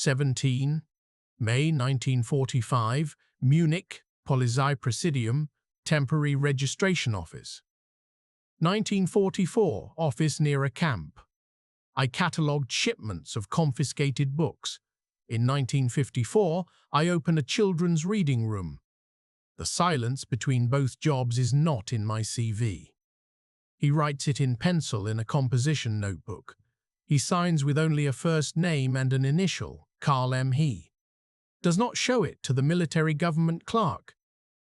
17. May 1945, Munich, Polizeipresidium, Temporary Registration Office. 1944, office near a camp. I catalogued shipments of confiscated books. In 1954, I opened a children's reading room. The silence between both jobs is not in my CV. He writes it in pencil in a composition notebook. He signs with only a first name and an initial, Carl M. He does not show it to the military government clerk.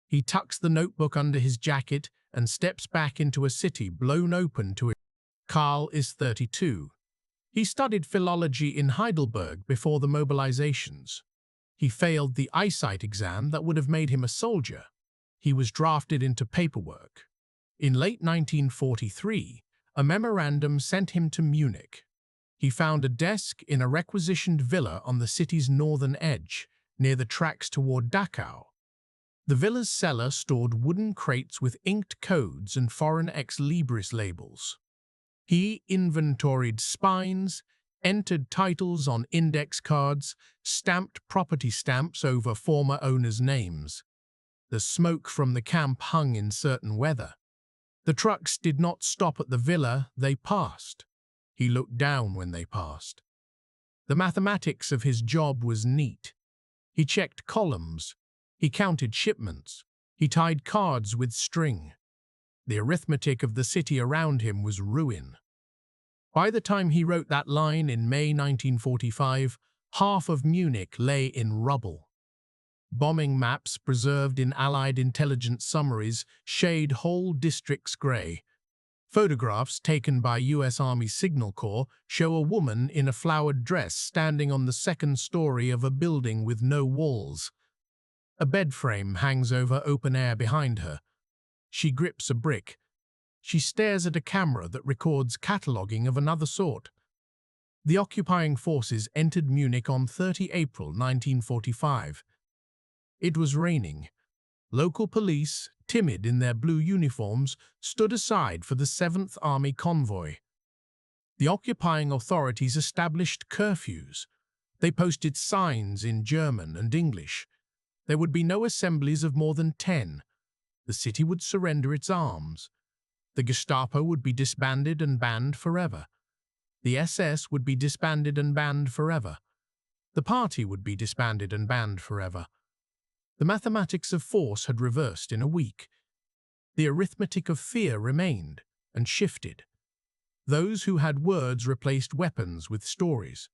He tucks the notebook under his jacket and steps back into a city blown open to it. Carl is 32. He studied philology in Heidelberg before the mobilizations. He failed the eyesight exam that would have made him a soldier. He was drafted into paperwork. In late 1943, a memorandum sent him to Munich. He found a desk in a requisitioned villa on the city's northern edge, near the tracks toward Dachau. The villa's cellar stored wooden crates with inked codes and foreign ex libris labels. He inventoried spines, entered titles on index cards, stamped property stamps over former owners' names. The smoke from the camp hung in certain weather. The trucks did not stop at the villa, they passed. He looked down when they passed. The mathematics of his job was neat. He checked columns. He counted shipments. He tied cards with string. The arithmetic of the city around him was ruin. By the time he wrote that line in May 1945, half of Munich lay in rubble. Bombing maps preserved in Allied intelligence summaries shade whole districts grey. Photographs taken by U.S. Army Signal Corps show a woman in a flowered dress standing on the second story of a building with no walls. A bed frame hangs over open air behind her. She grips a brick. She stares at a camera that records cataloguing of another sort. The occupying forces entered Munich on 30 April 1945. It was raining. Local police, timid in their blue uniforms, stood aside for the 7th Army convoy. The occupying authorities established curfews. They posted signs in German and English. There would be no assemblies of more than 10. The city would surrender its arms. The Gestapo would be disbanded and banned forever. The SS would be disbanded and banned forever. The party would be disbanded and banned forever. The mathematics of force had reversed in a week. The arithmetic of fear remained and shifted. Those who had words replaced weapons with stories.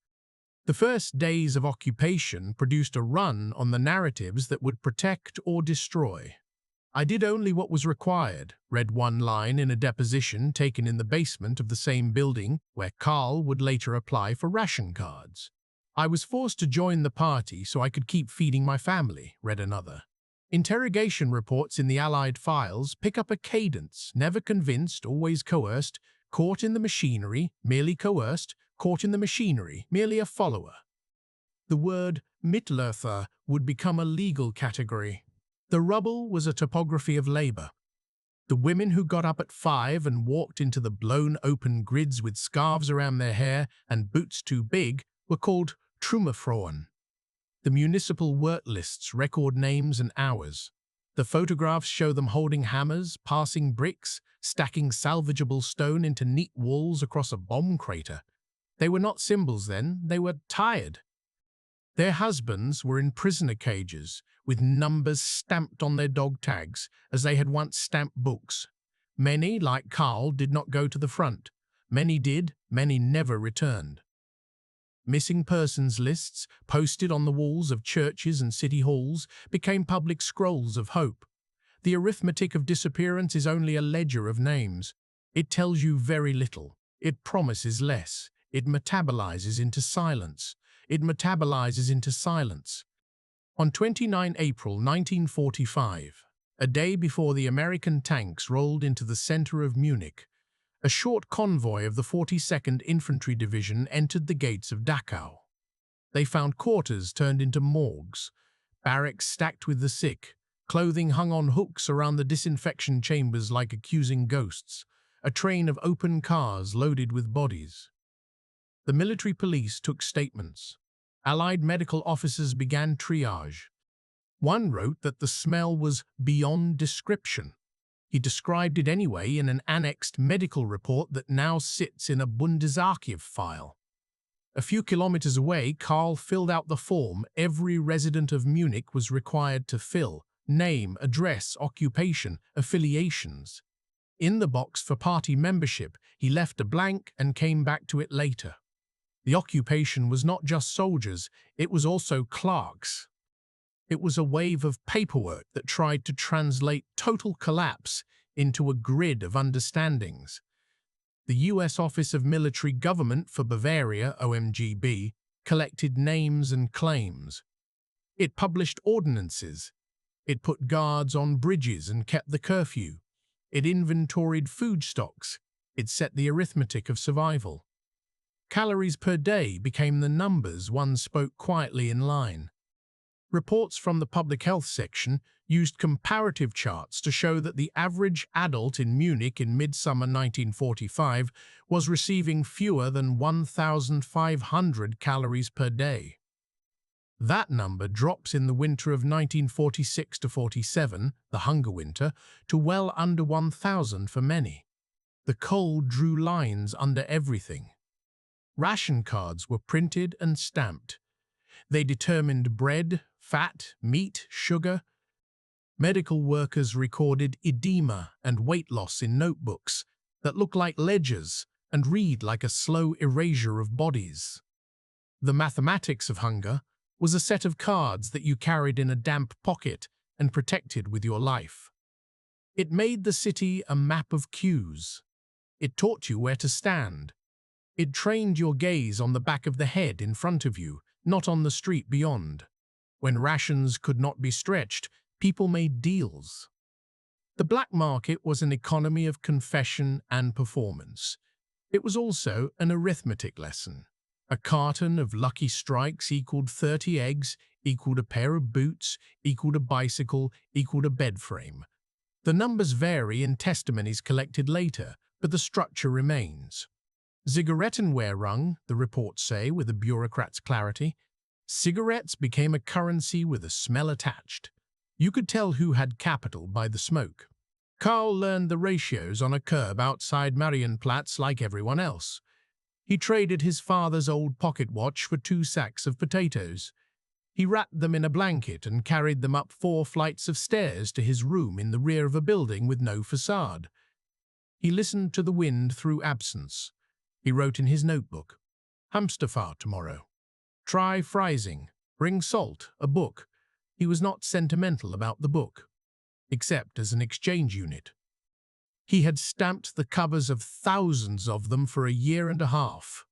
The first days of occupation produced a run on the narratives that would protect or destroy. I did only what was required, read one line in a deposition taken in the basement of the same building where Carl would later apply for ration cards. I was forced to join the party so I could keep feeding my family, read another. Interrogation reports in the Allied files pick up a cadence, never convinced, always coerced, caught in the machinery, merely coerced, caught in the machinery, merely a follower. The word Mitläufer would become a legal category. The rubble was a topography of labor. The women who got up at 5 and walked into the blown open grids with scarves around their hair and boots too big were called Trümmerfrauen. The municipal work lists record names and hours. The photographs show them holding hammers, passing bricks, stacking salvageable stone into neat walls across a bomb crater. They were not symbols then, they were tired. Their husbands were in prisoner cages, with numbers stamped on their dog tags, as they had once stamped books. Many, like Carl, did not go to the front. Many did, many never returned. Missing persons lists, posted on the walls of churches and city halls, became public scrolls of hope. The arithmetic of disappearance is only a ledger of names. It tells you very little. It promises less. It metabolizes into silence. It metabolizes into silence. On 29 April 1945, a day before the American tanks rolled into the center of Munich, a short convoy of the 42nd Infantry Division entered the gates of Dachau. They found quarters turned into morgues, barracks stacked with the sick, clothing hung on hooks around the disinfection chambers like accusing ghosts, a train of open cars loaded with bodies. The military police took statements. Allied medical officers began triage. One wrote that the smell was beyond description. He described it anyway in an annexed medical report that now sits in a Bundesarchiv file. A few kilometers away, Karl filled out the form every resident of Munich was required to fill: name, address, occupation, affiliations. In the box for party membership, he left a blank and came back to it later. The occupation was not just soldiers, it was also clerks. It was a wave of paperwork that tried to translate total collapse into a grid of understandings. The U.S. Office of Military Government for Bavaria, OMGB, collected names and claims. It published ordinances. It put guards on bridges and kept the curfew. It inventoried food stocks. It set the arithmetic of survival. Calories per day became the numbers one spoke quietly in line. Reports from the public health section used comparative charts to show that the average adult in Munich in midsummer 1945 was receiving fewer than 1,500 calories per day. That number drops in the winter of 1946–47, the hunger winter, to well under 1,000 for many. The cold drew lines under everything. Ration cards were printed and stamped. They determined bread, fat, meat, sugar. Medical workers recorded edema and weight loss in notebooks that look like ledgers and read like a slow erasure of bodies. The mathematics of hunger was a set of cards that you carried in a damp pocket and protected with your life. It made the city a map of cues. It taught you where to stand. It trained your gaze on the back of the head in front of you, not on the street beyond. When rations could not be stretched, people made deals. The black market was an economy of confession and performance. It was also an arithmetic lesson. A carton of Lucky Strikes equaled 30 eggs, equaled a pair of boots, equaled a bicycle, equaled a bed frame. The numbers vary in testimonies collected later, but the structure remains. Zigarettenwehrung, the reports say with a bureaucrat's clarity. Cigarettes became a currency with a smell attached. You could tell who had capital by the smoke. Karl learned the ratios on a curb outside Marienplatz like everyone else. He traded his father's old pocket watch for 2 sacks of potatoes. He wrapped them in a blanket and carried them up 4 flights of stairs to his room in the rear of a building with no facade. He listened to the wind through absence. He wrote in his notebook, "Hamsterfahrt tomorrow. Try Freising. Bring salt, a book." He was not sentimental about the book, except as an exchange unit. He had stamped the covers of thousands of them for a year and a half.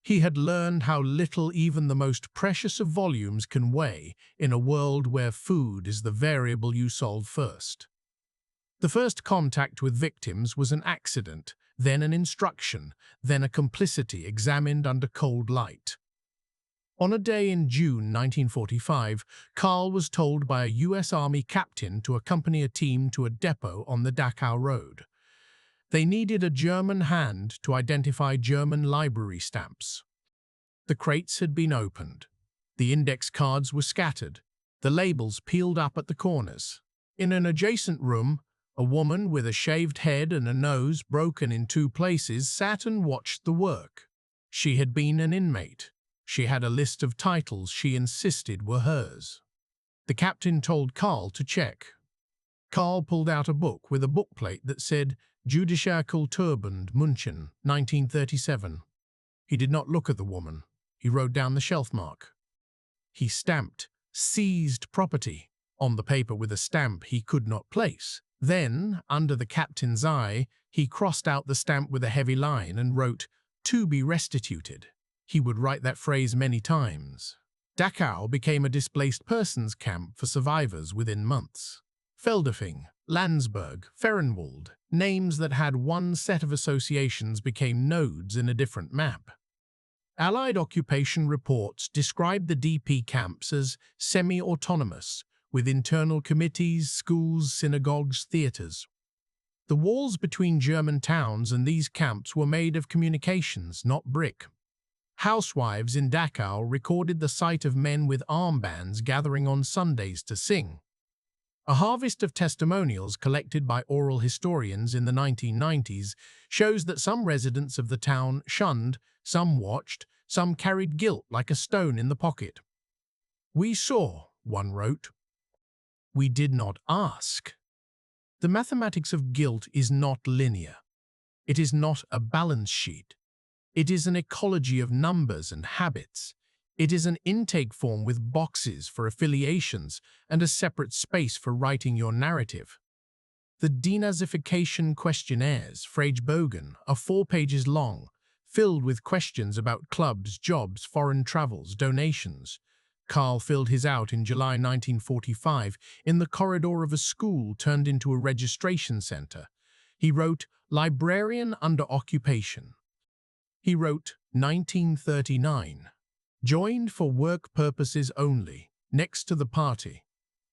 He had learned how little even the most precious of volumes can weigh in a world where food is the variable you solve first. The first contact with victims was an accident, then an instruction, then a complicity examined under cold light. On a day in June 1945, Karl was told by a U.S. Army captain to accompany a team to a depot on the Dachau Road. They needed a German hand to identify German library stamps. The crates had been opened. The index cards were scattered, the labels peeled up at the corners. In an adjacent room, a woman with a shaved head and a nose broken in 2 places sat and watched the work. She had been an inmate. She had a list of titles she insisted were hers. The captain told Karl to check. Karl pulled out a book with a bookplate that said Jüdischer Kulturbund, München, 1937. He did not look at the woman. He wrote down the shelf mark. He stamped "seized property" on the paper with a stamp he could not place. Then, under the captain's eye, he crossed out the stamp with a heavy line and wrote, "To be restituted." He would write that phrase many times. Dachau became a displaced persons camp for survivors within months. Feldafing, Landsberg, Fehrenwald, names that had one set of associations became nodes in a different map. Allied occupation reports described the DP camps as semi-autonomous, with internal committees, schools, synagogues, theaters. The walls between German towns and these camps were made of communications, not brick. Housewives in Dachau recorded the sight of men with armbands gathering on Sundays to sing. A harvest of testimonials collected by oral historians in the 1990s shows that some residents of the town shunned, some watched, some carried guilt like a stone in the pocket. "We saw," one wrote. "We did not ask." The mathematics of guilt is not linear. It is not a balance sheet. It is an ecology of numbers and habits. It is an intake form with boxes for affiliations and a separate space for writing your narrative. The denazification questionnaires, Fragebogen, are 4 pages long, filled with questions about clubs, jobs, foreign travels, donations. Karl filled his out in July 1945 in the corridor of a school turned into a registration center. He wrote, "Librarian under occupation." He wrote, 1939. "Joined for work purposes only, next to the party."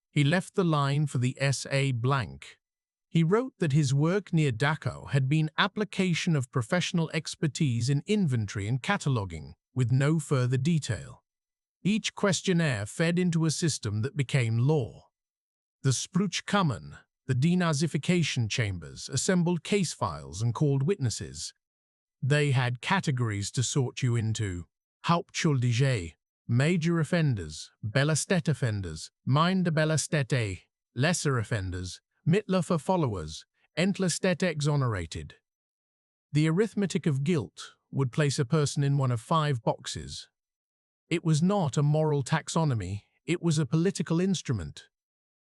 He left the line for the SA blank. He wrote that his work near Dachau had been application of professional expertise in inventory and cataloging, with no further detail. Each questionnaire fed into a system that became law. The Sprüchkammern, the denazification chambers, assembled case files and called witnesses. They had categories to sort you into: Hauptschuldige, major offenders, Belastet offenders, Minder Belastete, lesser offenders, Mitläufer followers, Entlastet exonerated. The arithmetic of guilt would place a person in one of 5 boxes. It was not a moral taxonomy, it was a political instrument.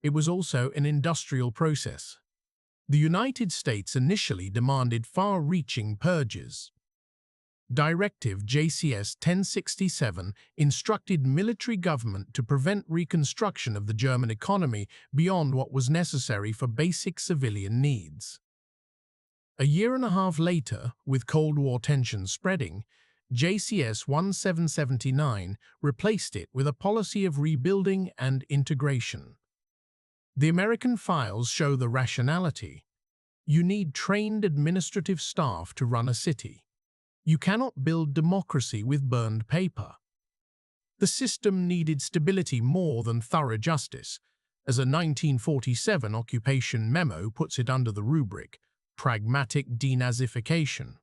It was also an industrial process. The United States initially demanded far-reaching purges. Directive JCS 1067 instructed military government to prevent reconstruction of the German economy beyond what was necessary for basic civilian needs. A year and a half later, with Cold War tensions spreading, JCS 1779 replaced it with a policy of rebuilding and integration. The American files show the rationality. You need trained administrative staff to run a city. You cannot build democracy with burned paper. The system needed stability more than thorough justice, as a 1947 occupation memo puts it under the rubric, pragmatic denazification.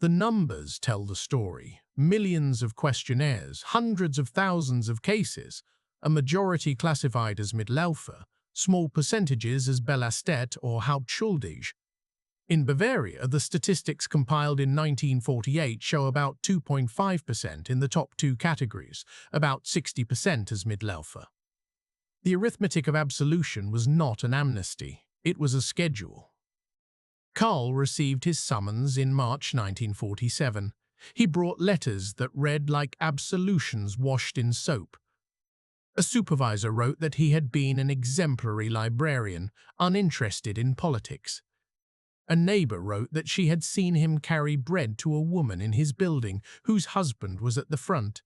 The numbers tell the story: millions of questionnaires, hundreds of thousands of cases, a majority classified as Mitläufer, small percentages as Belastet or Hauptschuldig. In Bavaria, the statistics compiled in 1948 show about 2.5% in the top 2 categories, about 60% as Mitläufer. The arithmetic of absolution was not an amnesty, it was a schedule. Karl received his summons in March 1947. He brought letters that read like absolutions washed in soap. A supervisor wrote that he had been an exemplary librarian, uninterested in politics. A neighbor wrote that she had seen him carry bread to a woman in his building whose husband was at the front.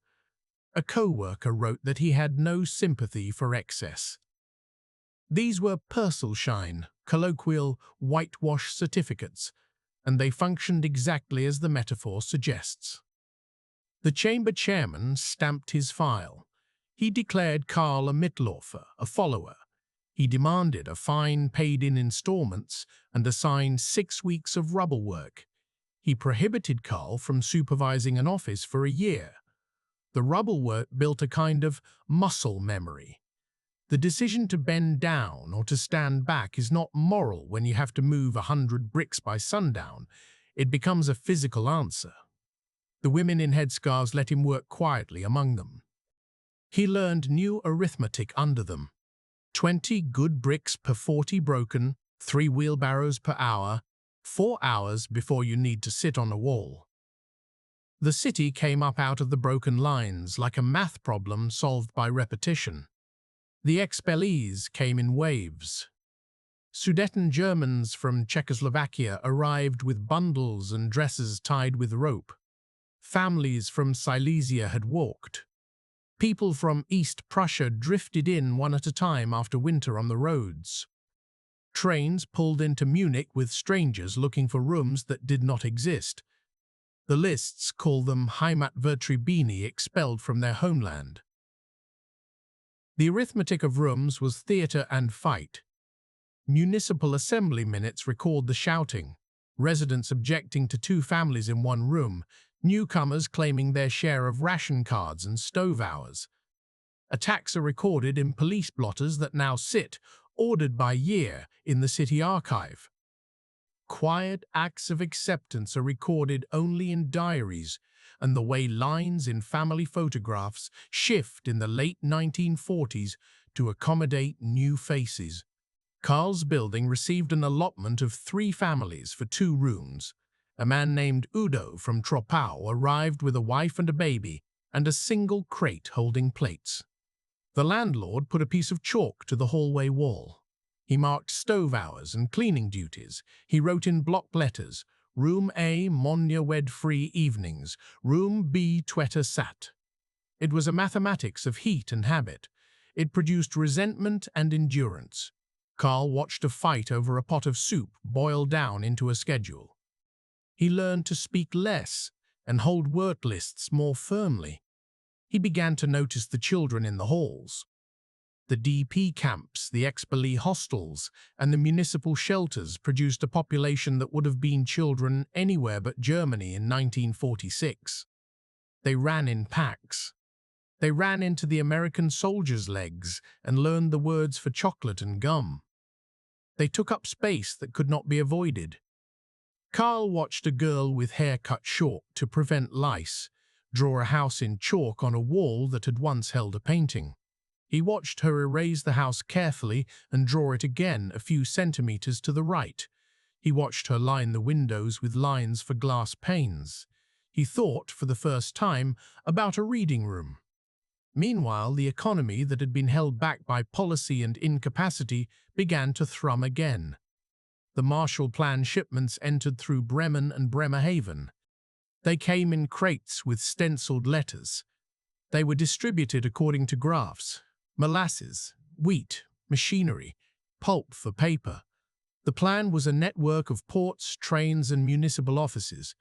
A co-worker wrote that he had no sympathy for excess. These were Purcellschein, colloquial whitewash certificates, and they functioned exactly as the metaphor suggests. The chamber chairman stamped his file. He declared Karl a Mitläufer, a follower. He demanded a fine paid in installments and assigned 6 weeks of rubble work. He prohibited Karl from supervising an office for a year. The rubble work built a kind of muscle memory. The decision to bend down or to stand back is not moral when you have to move 100 bricks by sundown. It becomes a physical answer. The women in headscarves let him work quietly among them. He learned new arithmetic under them. 20 good bricks per 40 broken, 3 wheelbarrows per hour, 4 hours before you need to sit on a wall. The city came up out of the broken lines like a math problem solved by repetition. The expellees came in waves. Sudeten Germans from Czechoslovakia arrived with bundles and dresses tied with rope. Families from Silesia had walked. People from East Prussia drifted in one at a time after winter on the roads. Trains pulled into Munich with strangers looking for rooms that did not exist. The lists call them Heimatvertriebene, expelled from their homeland. The arithmetic of rooms was theatre and fight. Municipal assembly minutes record the shouting, residents objecting to two families in one room, newcomers claiming their share of ration cards and stove hours. Attacks are recorded in police blotters that now sit, ordered by year, in the city archive. Quiet acts of acceptance are recorded only in diaries, and the way lines in family photographs shift in the late 1940s to accommodate new faces. Karl's building received an allotment of 3 families for 2 rooms. A man named Udo from Troppau arrived with a wife and a baby, and a single crate holding plates. The landlord put a piece of chalk to the hallway wall. He marked stove hours and cleaning duties. He wrote in block letters, Room A, Monja wed free evenings, Room B, Twetter sat. It was a mathematics of heat and habit. It produced resentment and endurance. Karl watched a fight over a pot of soup boil down into a schedule. He learned to speak less and hold word lists more firmly. He began to notice the children in the halls. The DP camps, the expellee hostels, and the municipal shelters produced a population that would have been children anywhere but Germany in 1946. They ran in packs. They ran into the American soldiers' legs and learned the words for chocolate and gum. They took up space that could not be avoided. Karl watched a girl with hair cut short to prevent lice draw a house in chalk on a wall that had once held a painting. He watched her erase the house carefully and draw it again a few centimeters to the right. He watched her line the windows with lines for glass panes. He thought, for the first time, about a reading room. Meanwhile, the economy that had been held back by policy and incapacity began to thrum again. The Marshall Plan shipments entered through Bremen and Bremerhaven. They came in crates with stenciled letters. They were distributed according to graphs: molasses, wheat, machinery, pulp for paper. The plan was a network of ports, trains, and municipal offices.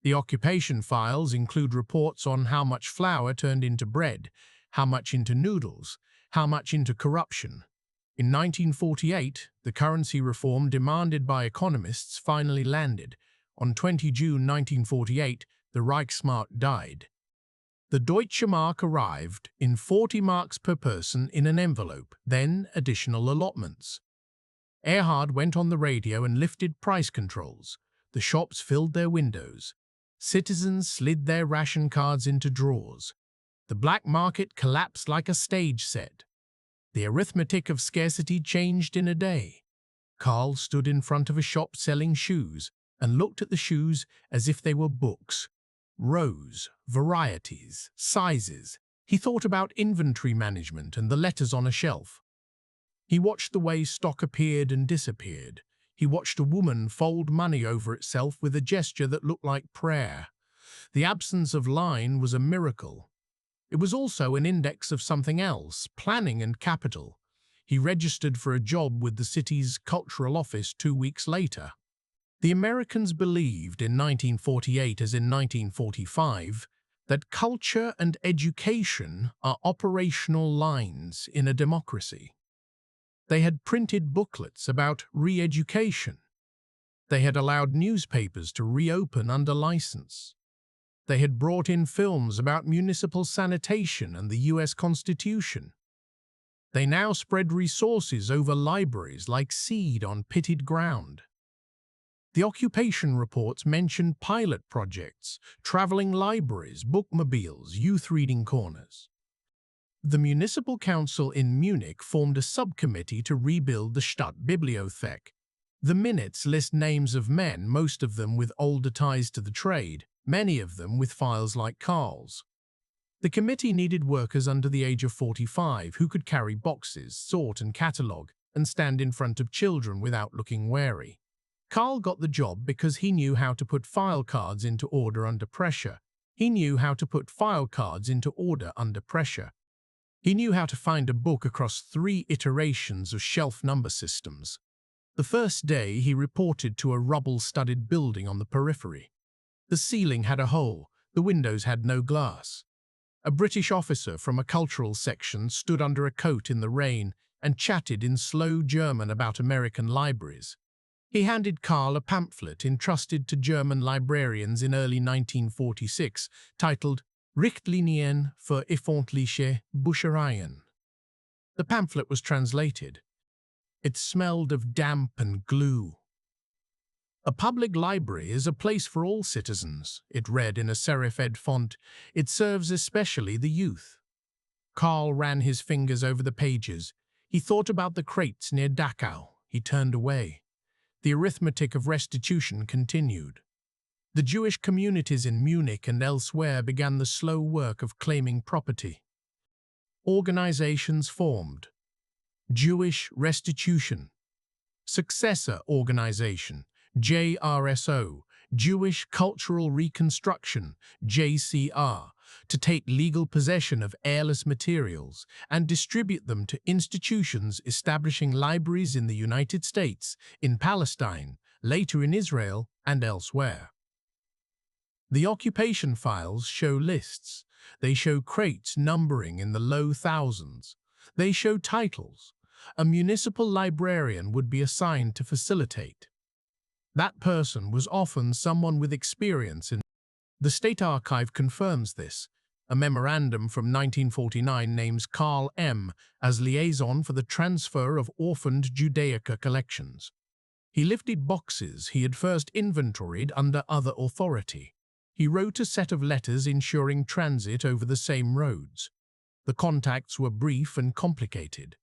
The occupation files include reports on how much flour turned into bread, how much into noodles, how much into corruption. In 1948, the currency reform demanded by economists finally landed. On 20 June 1948, the Reichsmark died. The Deutsche Mark arrived in 40 marks per person in an envelope, then additional allotments. Erhard went on the radio and lifted price controls. The shops filled their windows. Citizens slid their ration cards into drawers. The black market collapsed like a stage set. The arithmetic of scarcity changed in a day. Karl stood in front of a shop selling shoes and looked at the shoes as if they were books. Rows, varieties, sizes. He thought about inventory management and the letters on a shelf. He watched the way stock appeared and disappeared. He watched a woman fold money over itself with a gesture that looked like prayer. The absence of line was a miracle. It was also an index of something else, planning and capital. He registered for a job with the city's cultural office 2 weeks later. The Americans believed in 1948 as in 1945 that culture and education are operational lines in a democracy. They had printed booklets about re-education. They had allowed newspapers to reopen under license. They had brought in films about municipal sanitation and the U.S. Constitution. They now spread resources over libraries like seed on pitted ground. The occupation reports mentioned pilot projects, traveling libraries, bookmobiles, youth reading corners. The municipal council in Munich formed a subcommittee to rebuild the Stadtbibliothek. The minutes list names of men, most of them with older ties to the trade, many of them with files like Karl's. The committee needed workers under the age of 45 who could carry boxes, sort and catalogue, and stand in front of children without looking wary. Karl got the job because he knew how to put file cards into order under pressure. He knew how to put file cards into order under pressure. He knew how to find a book across 3 iterations of shelf number systems. The first day he reported to a rubble-studded building on the periphery. The ceiling had a hole, the windows had no glass. A British officer from a cultural section stood under a coat in the rain and chatted in slow German about American libraries. He handed Karl a pamphlet entrusted to German librarians in early 1946, titled Richtlinien für öffentliche Büchereien. The pamphlet was translated. It smelled of damp and glue. A public library is a place for all citizens, it read in a serif-ed font. It serves especially the youth. Karl ran his fingers over the pages. He thought about the crates near Dachau. He turned away. The arithmetic of restitution continued. The Jewish communities in Munich and elsewhere began the slow work of claiming property. Organizations formed. Jewish Restitution. Successor Organization, JRSO, Jewish Cultural Reconstruction, JCR, to take legal possession of heirless materials and distribute them to institutions establishing libraries in the United States, in Palestine, later in Israel, and elsewhere. The occupation files show lists. They show crates numbering in the low thousands. They show titles. A municipal librarian would be assigned to facilitate. That person was often someone with experience in. The State Archive confirms this. A memorandum from 1949 names Karl M. as liaison for the transfer of orphaned Judaica collections. He lifted boxes he had first inventoried under other authority. He wrote a set of letters ensuring transit over the same roads. The contacts were brief and complicated.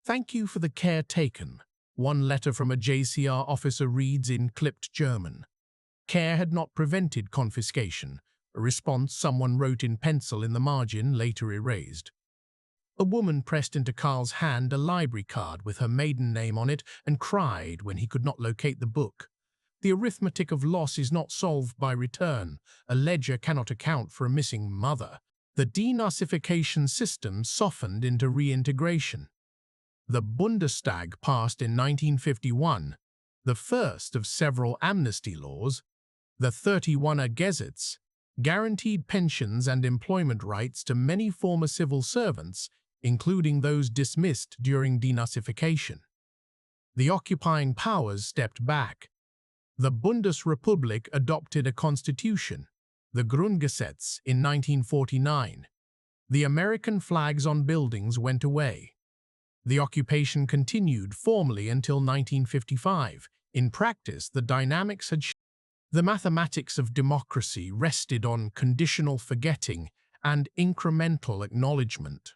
"Thank you for the care taken," one letter from a JCR officer reads in clipped German. Care had not prevented confiscation, a response someone wrote in pencil in the margin, later erased. A woman pressed into Karl's hand a library card with her maiden name on it and cried when he could not locate the book. The arithmetic of loss is not solved by return. A ledger cannot account for a missing mother. The denazification system softened into reintegration. The Bundestag passed in 1951, the first of several amnesty laws. The 31er Gesetz guaranteed pensions and employment rights to many former civil servants, including those dismissed during denazification. The occupying powers stepped back. The Bundesrepublik adopted a constitution, the Grundgesetz, in 1949. The American flags on buildings went away. The occupation continued formally until 1955. In practice, the dynamics had shifted. The mathematics of democracy rested on conditional forgetting and incremental acknowledgement.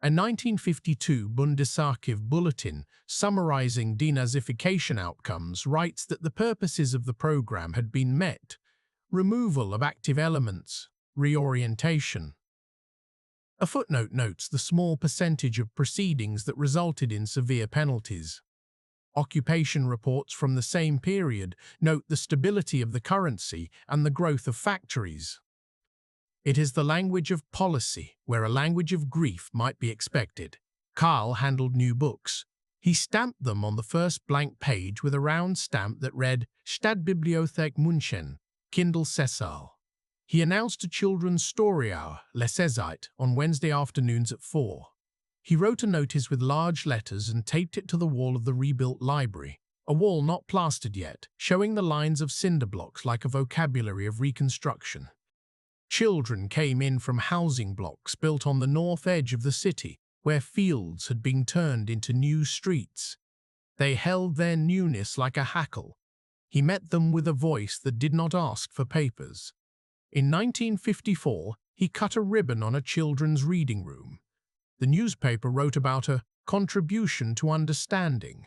A 1952 Bundesarchiv bulletin summarizing denazification outcomes writes that the purposes of the program had been met: removal of active elements, reorientation. A footnote notes the small percentage of proceedings that resulted in severe penalties. Occupation reports from the same period note the stability of the currency and the growth of factories. It is the language of policy, where a language of grief might be expected. Karl handled new books. He stamped them on the first blank page with a round stamp that read Stadtbibliothek München, Kindle Sessal. He announced a children's story hour, Lesezeit, on Wednesday afternoons at 4. He wrote a notice with large letters and taped it to the wall of the rebuilt library, a wall not plastered yet, showing the lines of cinder blocks like a vocabulary of reconstruction. Children came in from housing blocks built on the north edge of the city, where fields had been turned into new streets. They held their newness like a hackle. He met them with a voice that did not ask for papers. In 1954, he cut a ribbon on a children's reading room. The newspaper wrote about a contribution to understanding.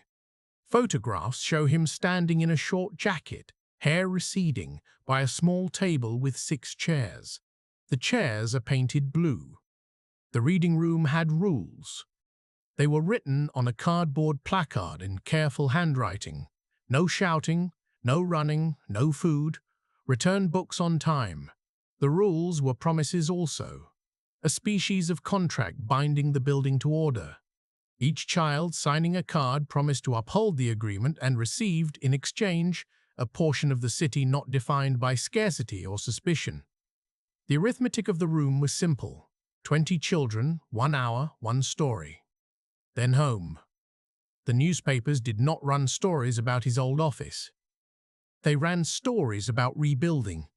Photographs show him standing in a short jacket, hair receding, by a small table with 6 chairs. The chairs are painted blue. The reading room had rules. They were written on a cardboard placard in careful handwriting. No shouting, no running, no food. Return books on time. The rules were promises also. A species of contract binding the building to order. Each child signing a card promised to uphold the agreement and received, in exchange, a portion of the city not defined by scarcity or suspicion. The arithmetic of the room was simple: 20 children, 1 hour, 1 story. Then home. The newspapers did not run stories about his old office. They ran stories about rebuilding.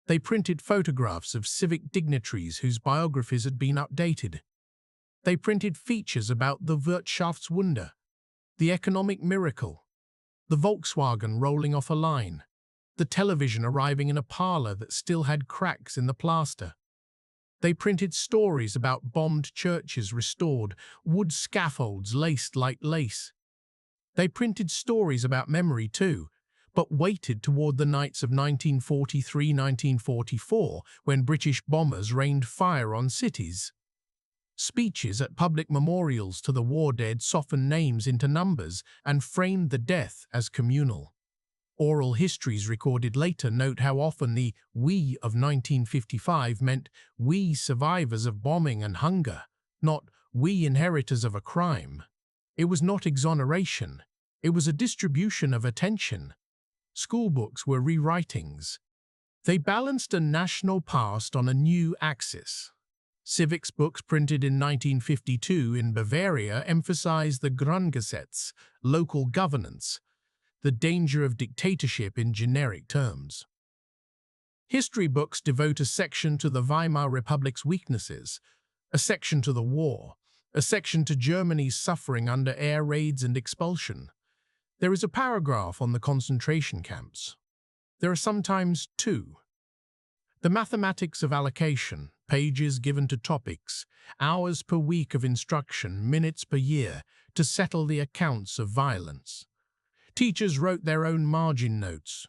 They printed photographs of civic dignitaries whose biographies had been updated. They printed features about the Wirtschaftswunder, the economic miracle, the Volkswagen rolling off a line, the television arriving in a parlor that still had cracks in the plaster. They printed stories about bombed churches restored, wood scaffolds laced like lace. They printed stories about memory too, but waited toward the nights of 1943–1944 when British bombers rained fire on cities. Speeches at public memorials to the war dead softened names into numbers and framed the death as communal. Oral histories recorded later note how often the "we" of 1955 meant we survivors of bombing and hunger, not we inheritors of a crime. It was not exoneration. It was a distribution of attention. Schoolbooks were rewritings. They balanced a national past on a new axis. Civics books printed in 1952 in Bavaria emphasized the Grundgesetz, local governance, the danger of dictatorship in generic terms. History books devote a section to the Weimar Republic's weaknesses, a section to the war, a section to Germany's suffering under air raids and expulsion. There is a paragraph on the concentration camps. There are sometimes two. The mathematics of allocation, pages given to topics, hours per week of instruction, minutes per year, to settle the accounts of violence. Teachers wrote their own margin notes.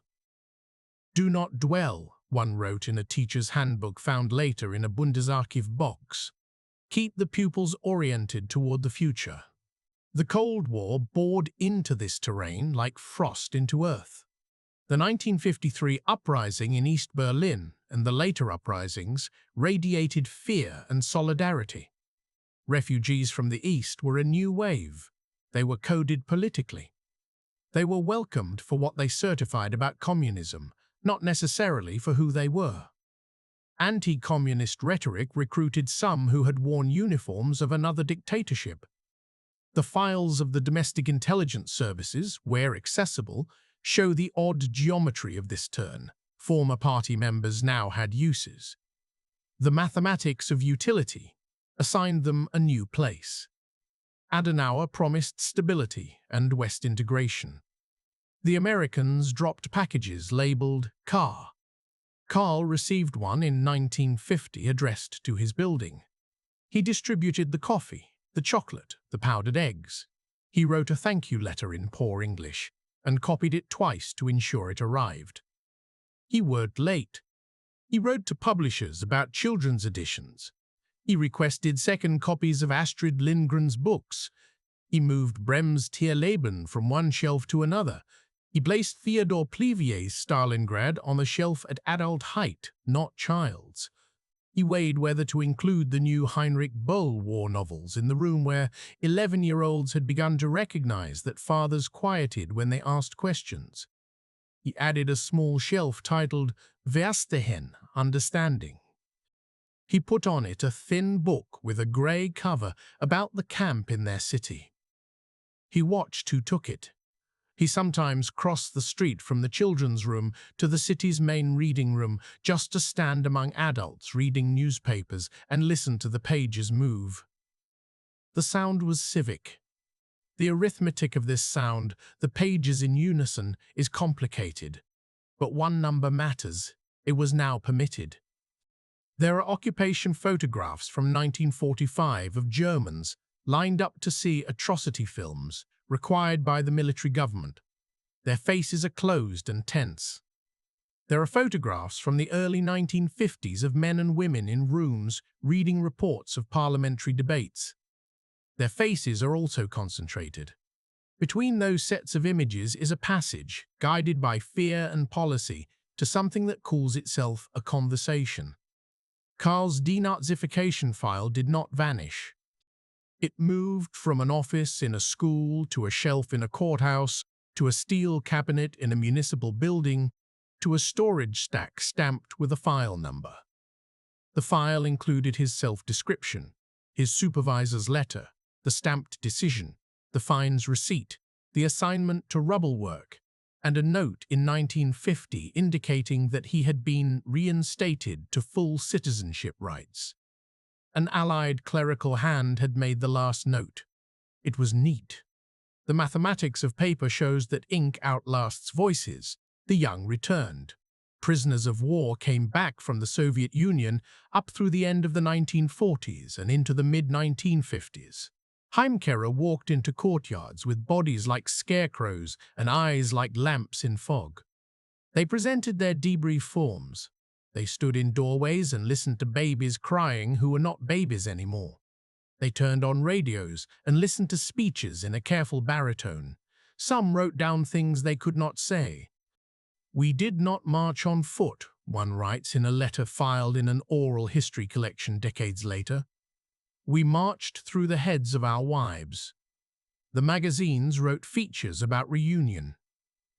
"Do not dwell," one wrote in a teacher's handbook found later in a Bundesarchiv box. Keep the pupils oriented toward the future. The Cold War bored into this terrain like frost into earth. The 1953 uprising in East Berlin and the later uprisings radiated fear and solidarity. Refugees from the East were a new wave. They were coded politically. They were welcomed for what they certified about communism, not necessarily for who they were. Anti-communist rhetoric recruited some who had worn uniforms of another dictatorship. The files of the domestic intelligence services, where accessible, show the odd geometry of this turn. Former party members now had uses. The mathematics of utility assigned them a new place. Adenauer promised stability and West integration. The Americans dropped packages labeled car. Carl received one in 1950 addressed to his building. He distributed the coffee, the chocolate, the powdered eggs. He wrote a thank you letter in poor English and copied it twice to ensure it arrived. He worked late. He wrote to publishers about children's editions. He requested second copies of Astrid Lindgren's books. He moved Brehm's Tierleben from one shelf to another. He placed Theodore Plevier's Stalingrad on the shelf at adult height, not child's. He weighed whether to include the new Heinrich Böll war novels in the room where 11-year-olds had begun to recognize that fathers quieted when they asked questions. He added a small shelf titled Verstehen, Understanding. He put on it a thin book with a grey cover about the camp in their city. He watched who took it. He sometimes crossed the street from the children's room to the city's main reading room just to stand among adults reading newspapers and listen to the pages move. The sound was civic. The arithmetic of this sound, the pages in unison, is complicated. But one number matters. It was now permitted. There are occupation photographs from 1945 of Germans lined up to see atrocity films required by the military government. Their faces are closed and tense. There are photographs from the early 1950s of men and women in rooms reading reports of parliamentary debates. Their faces are also concentrated. Between those sets of images is a passage, guided by fear and policy, to something that calls itself a conversation. Karl's denazification file did not vanish. It moved from an office in a school to a shelf in a courthouse, to a steel cabinet in a municipal building, to a storage stack stamped with a file number. The file included his self-description, his supervisor's letter, the stamped decision, the fine's receipt, the assignment to rubble work, and a note in 1950 indicating that he had been reinstated to full citizenship rights. An allied clerical hand had made the last note. It was neat. The mathematics of paper shows that ink outlasts voices. The young returned. Prisoners of war came back from the Soviet Union up through the end of the 1940s and into the mid-1950s. Heimkehrer walked into courtyards with bodies like scarecrows and eyes like lamps in fog. They presented their debrief forms. They stood in doorways and listened to babies crying who were not babies anymore. They turned on radios and listened to speeches in a careful baritone. Some wrote down things they could not say. "We did not march on foot," one writes in a letter filed in an oral history collection decades later. "We marched through the heads of our wives." The magazines wrote features about reunion.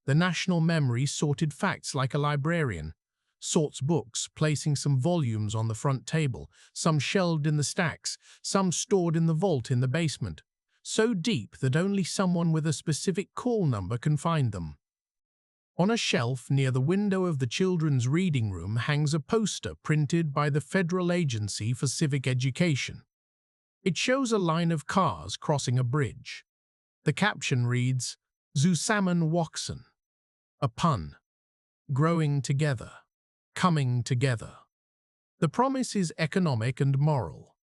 The national memory sorted facts like a librarian, sorts books, placing some volumes on the front table, some shelved in the stacks, some stored in the vault in the basement, so deep that only someone with a specific call number can find them. On a shelf near the window of the children's reading room hangs a poster printed by the Federal Agency for Civic Education. It shows a line of cars crossing a bridge. The caption reads, "Zusammen wachsen," a pun. Growing together. Coming together. The promise is economic and moral.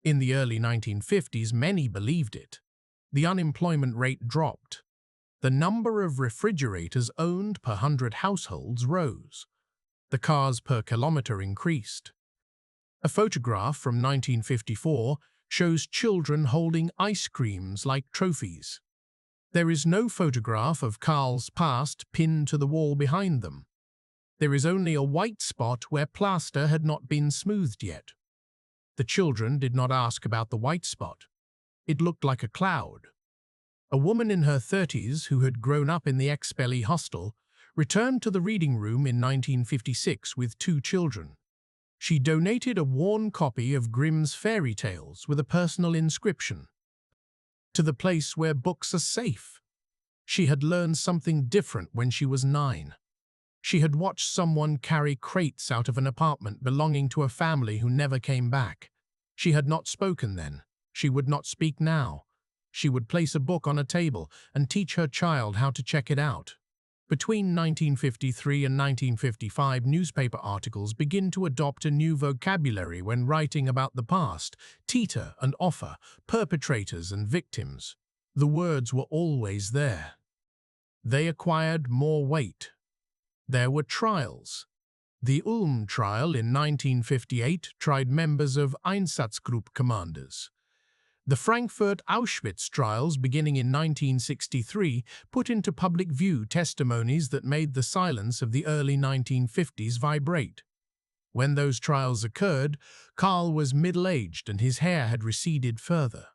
In the early 1950s, many believed it. The unemployment rate dropped. The number of refrigerators owned per 100 households rose. The cars per kilometer increased. A photograph from 1954 shows children holding ice creams like trophies. There is no photograph of Karl's past pinned to the wall behind them. There is only a white spot where plaster had not been smoothed yet. The children did not ask about the white spot. It looked like a cloud. A woman in her 30s who had grown up in the ex-Belly hostel returned to the reading room in 1956 with 2 children. She donated a worn copy of Grimm's fairy tales with a personal inscription. "To the place where books are safe." She had learned something different when she was 9. She had watched someone carry crates out of an apartment belonging to a family who never came back. She had not spoken then. She would not speak now. She would place a book on a table and teach her child how to check it out. Between 1953 and 1955, newspaper articles begin to adopt a new vocabulary when writing about the past: Täter and Opfer, perpetrators and victims. The words were always there. They acquired more weight. There were trials. The Ulm trial in 1958 tried members of Einsatzgruppe commanders. The Frankfurt Auschwitz trials beginning in 1963 put into public view testimonies that made the silence of the early 1950s vibrate. When those trials occurred, Karl was middle-aged and his hair had receded further.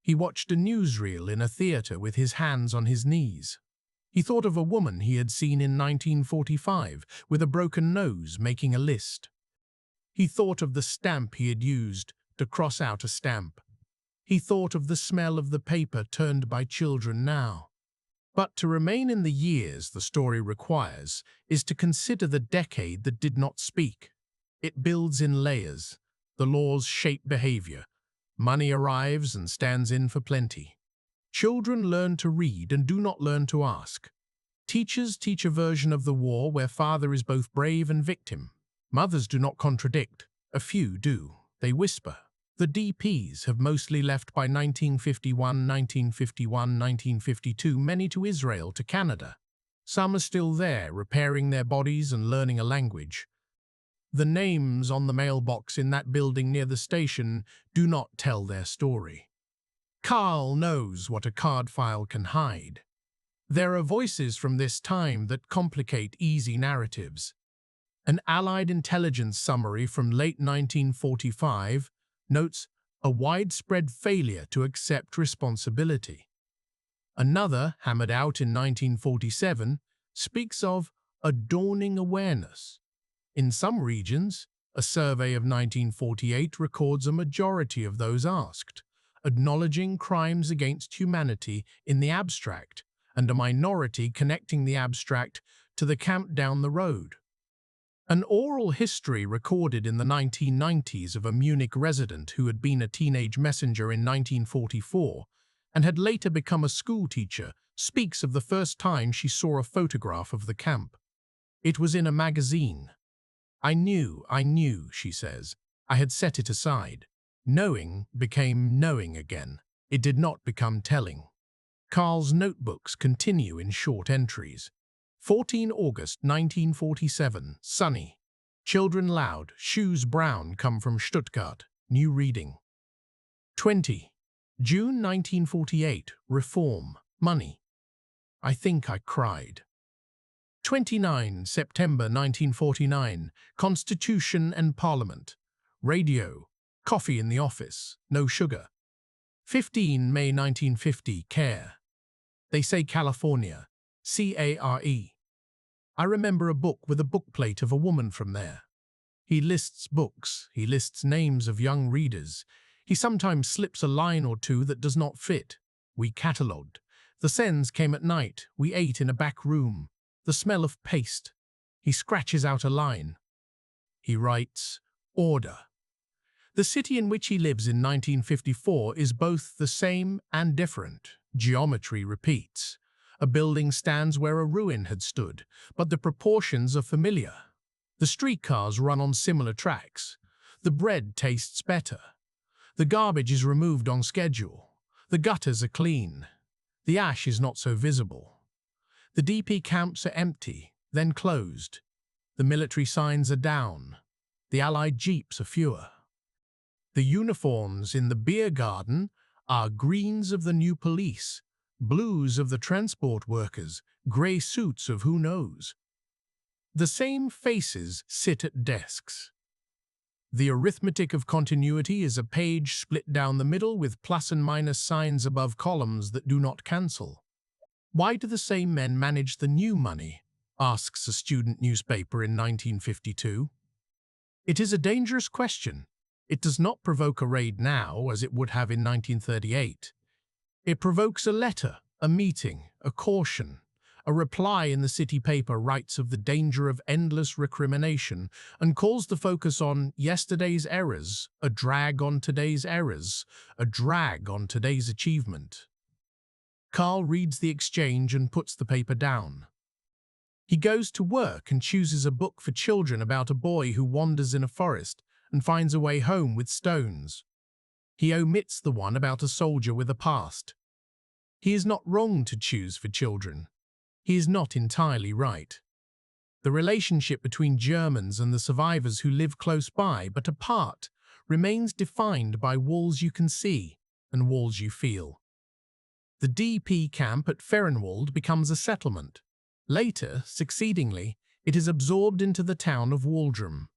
He watched a newsreel in a theater with his hands on his knees. He thought of a woman he had seen in 1945 with a broken nose making a list. He thought of the stamp he had used to cross out a stamp. He thought of the smell of the paper turned by children now. But to remain in the years the story requires is to consider the decade that did not speak. It builds in layers. The laws shape behavior. Money arrives and stands in for plenty. Children learn to read and do not learn to ask. Teachers teach a version of the war where father is both brave and victim. Mothers do not contradict. A few do. They whisper. The DPs have mostly left by 1951, 1952, many to Israel, to Canada. Some are still there, repairing their bodies and learning a language. The names on the mailbox in that building near the station do not tell their story. Karl knows what a card file can hide. There are voices from this time that complicate easy narratives. An Allied intelligence summary from late 1945 notes a widespread failure to accept responsibility. Another, hammered out in 1947, speaks of a dawning awareness. In some regions, a survey of 1948 records a majority of those asked, acknowledging crimes against humanity in the abstract, and a minority connecting the abstract to the camp down the road. An oral history recorded in the 1990s of a Munich resident who had been a teenage messenger in 1944 and had later become a schoolteacher speaks of the first time she saw a photograph of the camp. It was in a magazine. I knew, she says. I had set it aside. Knowing became knowing again. It did not become telling. Carl's notebooks continue in short entries. 14 August 1947, sunny. Children loud, shoes brown come from Stuttgart, new reading. 20. June 1948, reform, money. I think I cried. 29 September 1949, Constitution and Parliament. Radio, coffee in the office, no sugar. 15 May 1950, care. They say California, C-A-R-E. I remember a book with a bookplate of a woman from there. He lists books, he lists names of young readers. He sometimes slips a line or two that does not fit. We catalogued. The sends came at night. We ate in a back room. The smell of paste. He scratches out a line. He writes, order. The city in which he lives in 1954 is both the same and different. Geometry repeats. A building stands where a ruin had stood, but the proportions are familiar. The streetcars run on similar tracks. The bread tastes better. The garbage is removed on schedule. The gutters are clean. The ash is not so visible. The DP camps are empty, then closed. The military signs are down. The Allied jeeps are fewer. The uniforms in the beer garden are greens of the new police, blues of the transport workers, grey suits of who knows. The same faces sit at desks. The arithmetic of continuity is a page split down the middle with plus and minus signs above columns that do not cancel. Why do the same men manage the new money? Asks a student newspaper in 1952. It is a dangerous question. It does not provoke a raid now, as it would have in 1938. It provokes a letter, a meeting, a caution. A reply in the city paper writes of the danger of endless recrimination and calls the focus on yesterday's errors, a drag on today's errors, a drag on today's achievement. Carl reads the exchange and puts the paper down. He goes to work and chooses a book for children about a boy who wanders in a forest and finds a way home with stones. He omits the one about a soldier with a past. He is not wrong to choose for children. He is not entirely right. The relationship between Germans and the survivors who live close by but apart remains defined by walls you can see and walls you feel. The DP camp at Ferrenwald becomes a settlement. Later, succeedingly, it is absorbed into the town of Waldrum.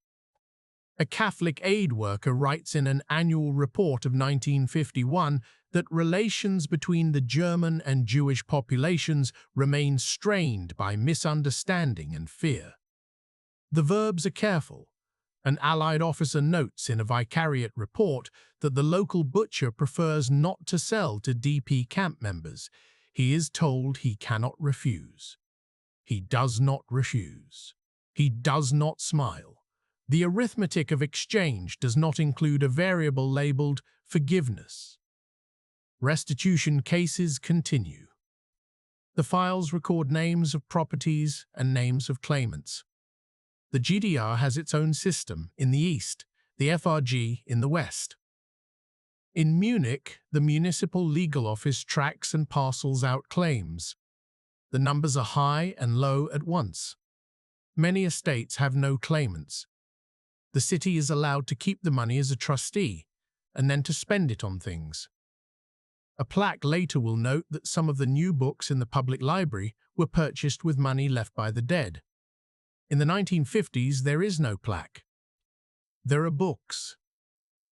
A Catholic aid worker writes in an annual report of 1951 that relations between the German and Jewish populations remain strained by misunderstanding and fear. The verbs are careful. An Allied officer notes in a vicariate report that the local butcher prefers not to sell to DP camp members. He is told he cannot refuse. He does not refuse. He does not smile. The arithmetic of exchange does not include a variable labeled forgiveness. Restitution cases continue. The files record names of properties and names of claimants. The GDR has its own system in the east, the FRG in the west. In Munich, the municipal legal office tracks and parcels out claims. The numbers are high and low at once. Many estates have no claimants. The city is allowed to keep the money as a trustee and then to spend it on things. A plaque later will note that some of the new books in the public library were purchased with money left by the dead. In the 1950s, there is no plaque. There are books.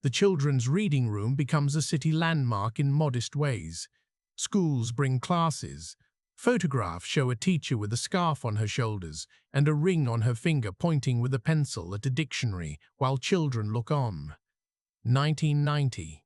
The children's reading room becomes a city landmark in modest ways. Schools bring classes. Photographs show a teacher with a scarf on her shoulders and a ring on her finger pointing with a pencil at a dictionary while children look on. 1990.